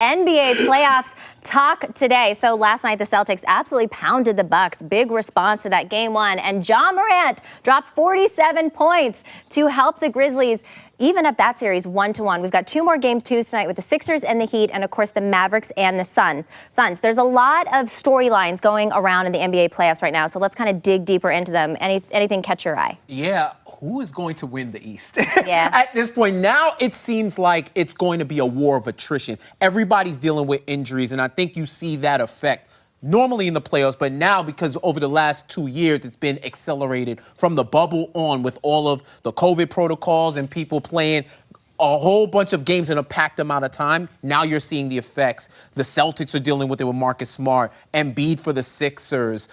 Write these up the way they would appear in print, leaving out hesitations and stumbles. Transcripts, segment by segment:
NBA playoffs talk today. So last night, the Celtics absolutely pounded the Bucks. Big response to that game one. And Ja Morant dropped 47 points to help the Grizzlies even up that series 1-1. We've got two more games tonight with the Sixers and the Heat, and of course the Mavericks and the Suns. There's a lot of storylines going around in the NBA playoffs right now, so let's kind of dig deeper into them. Anything catch your eye? Yeah, who is going to win the East? Yeah. At this point, now it seems like it's going to be a war of attrition. Everybody's dealing with injuries, and I think you see that effect normally in the playoffs, but now because over the last 2 years, it's been accelerated from the bubble on with all of the COVID protocols and people playing a whole bunch of games in a packed amount of time. Now you're seeing the effects. The Celtics are dealing with it with Marcus Smart, Embiid for the Sixers,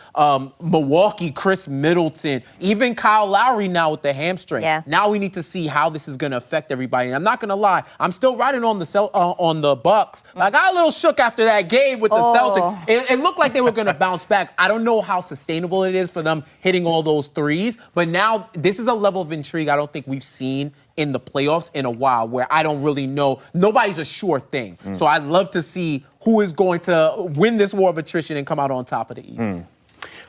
Milwaukee, Chris Middleton, even Kyle Lowry now with the hamstring. Yeah. Now we need to see how this is going to affect everybody. And I'm not going to lie, I'm still riding on the Bucks. I got a little shook after that game with the Celtics. It looked like they were going to bounce back. I don't know how sustainable it is for them hitting all those threes, but now this is a level of intrigue I don't think we've seen in the playoffs in a while, where I don't really know. Nobody's a sure thing. So I'd love to see who is going to win this war of attrition and come out on top of the East.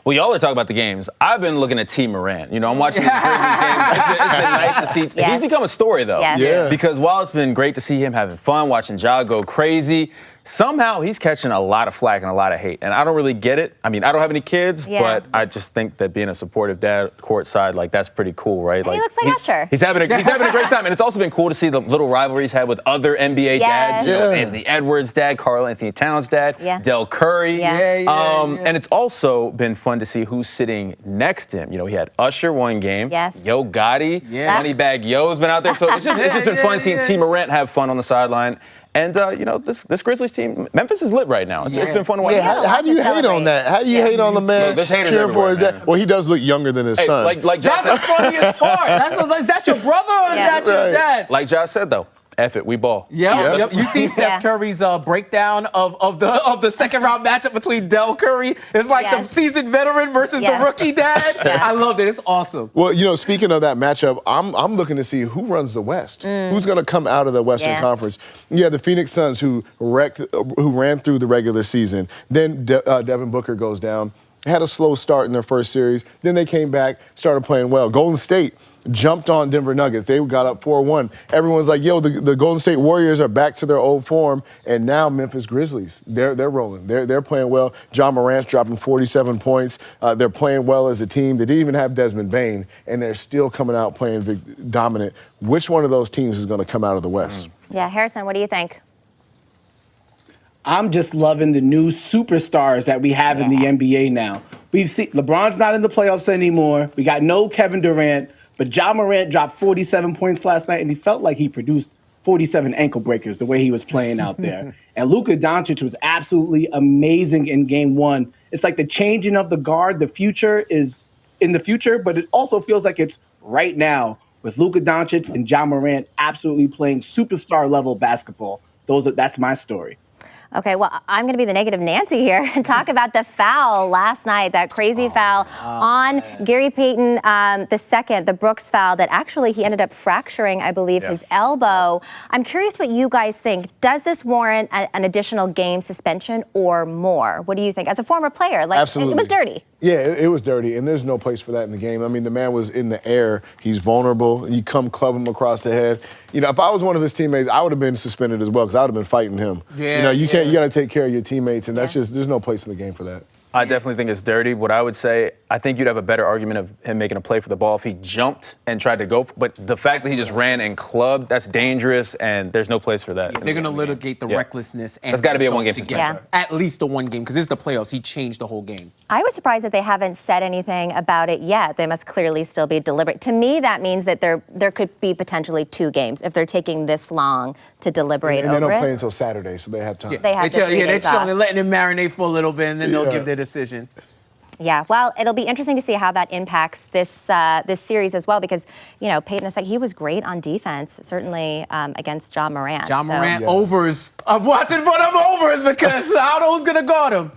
Well, y'all are talking about the games. I've been looking at T. Morant. You know, I'm watching the Grizzlies games. It's been nice to see. Yes. He's become a story, though. Yes. Yeah. Because while it's been great to see him having fun, watching Ja go crazy, somehow he's catching a lot of flack and a lot of hate. And I don't really get it. I mean, I don't have any kids, but I just think that being a supportive dad courtside, like, that's pretty cool, right? He looks like Usher. He's having a great time. And it's also been cool to see the little rivalries had with other NBA dads. You know, Anthony Edwards' dad, Karl Anthony Towns' dad, Del Curry. And it's also been fun to see who's sitting next to him. You know, he had Usher one game. Yo Gotti. Moneybag Yo's been out there. So it's just been fun seeing T. Morant have fun on the sideline. And, you know, this Grizzlies team, Memphis is lit right now. It's been fun to watch. How do you hate on that? How do you hate on the man? Look, there's haters cheering for his everywhere, dad? man. Well, he does look younger than his son. Like That's the funniest part. Is that your brother or is that your dad? Like Josh said, though, F it, we ball. Yep. You see Steph Curry's breakdown of the second round matchup between Del Curry. It's like the seasoned veteran versus the rookie dad. I loved it. It's awesome. Well, you know, speaking of that matchup, I'm looking to see who runs the West. Who's going to come out of the Western Conference? You have the Phoenix Suns who ran through the regular season. Then Devin Booker goes down. Had a slow start in their first series. Then they came back, started playing well. Golden State jumped on Denver Nuggets. They got up 4-1. Everyone's like, yo, the Golden State Warriors are back to their old form. And now Memphis Grizzlies, they're rolling. They're playing well. Ja Morant's dropping 47 points. They're playing well as a team. They didn't even have Desmond Bane, and they're still coming out playing dominant. Which one of those teams is going to come out of the West? Yeah, Harrison, what do you think? I'm just loving the new superstars that we have in the NBA now. We've seen LeBron's not in the playoffs anymore. We got no Kevin Durant, but Ja Morant dropped 47 points last night, and he felt like he produced 47 ankle breakers the way he was playing out there. And Luka Doncic was absolutely amazing in game one. It's like the changing of the guard. The future is in the future, but it also feels like it's right now with Luka Doncic and Ja Morant absolutely playing superstar level basketball. That's my story. Okay, well, I'm going to be the negative Nancy here and talk about the foul last night, that crazy foul on Gary Payton II, the Brooks foul that actually he ended up fracturing, I believe, his elbow. I'm curious what you guys think. Does this warrant an additional game suspension or more? What do you think? As a former player, like, Absolutely. It was dirty. Yeah, it was dirty, and there's no place for that in the game. I mean, the man was in the air. He's vulnerable. You come club him across the head. You know, if I was one of his teammates, I would have been suspended as well because I would have been fighting him. You know, you got to take care of your teammates, and that's just, there's no place in the game for that. I definitely think it's dirty. What I would say, I think you'd have a better argument of him making a play for the ball if he jumped and tried to go. But the fact that he just ran and clubbed, that's dangerous, and there's no place for that. They're going to litigate the recklessness. And that's got to be a one-game suspension. At least a one game, because it's the playoffs. He changed the whole game. I was surprised that they haven't said anything about it yet. They must clearly still be deliberate. To me, that means that there could be potentially 2 games if they're taking this long to deliberate over it. And they don't play until Saturday, so they have time. They have they're chilling, letting him marinate for a little bit, and then they'll give their decision. Yeah, well, it'll be interesting to see how that impacts this this series as well, because, you know, Payton II, he was great on defense, certainly against Ja Morant. Ja Morant overs. I'm watching for them overs because I don't know who's going to guard him.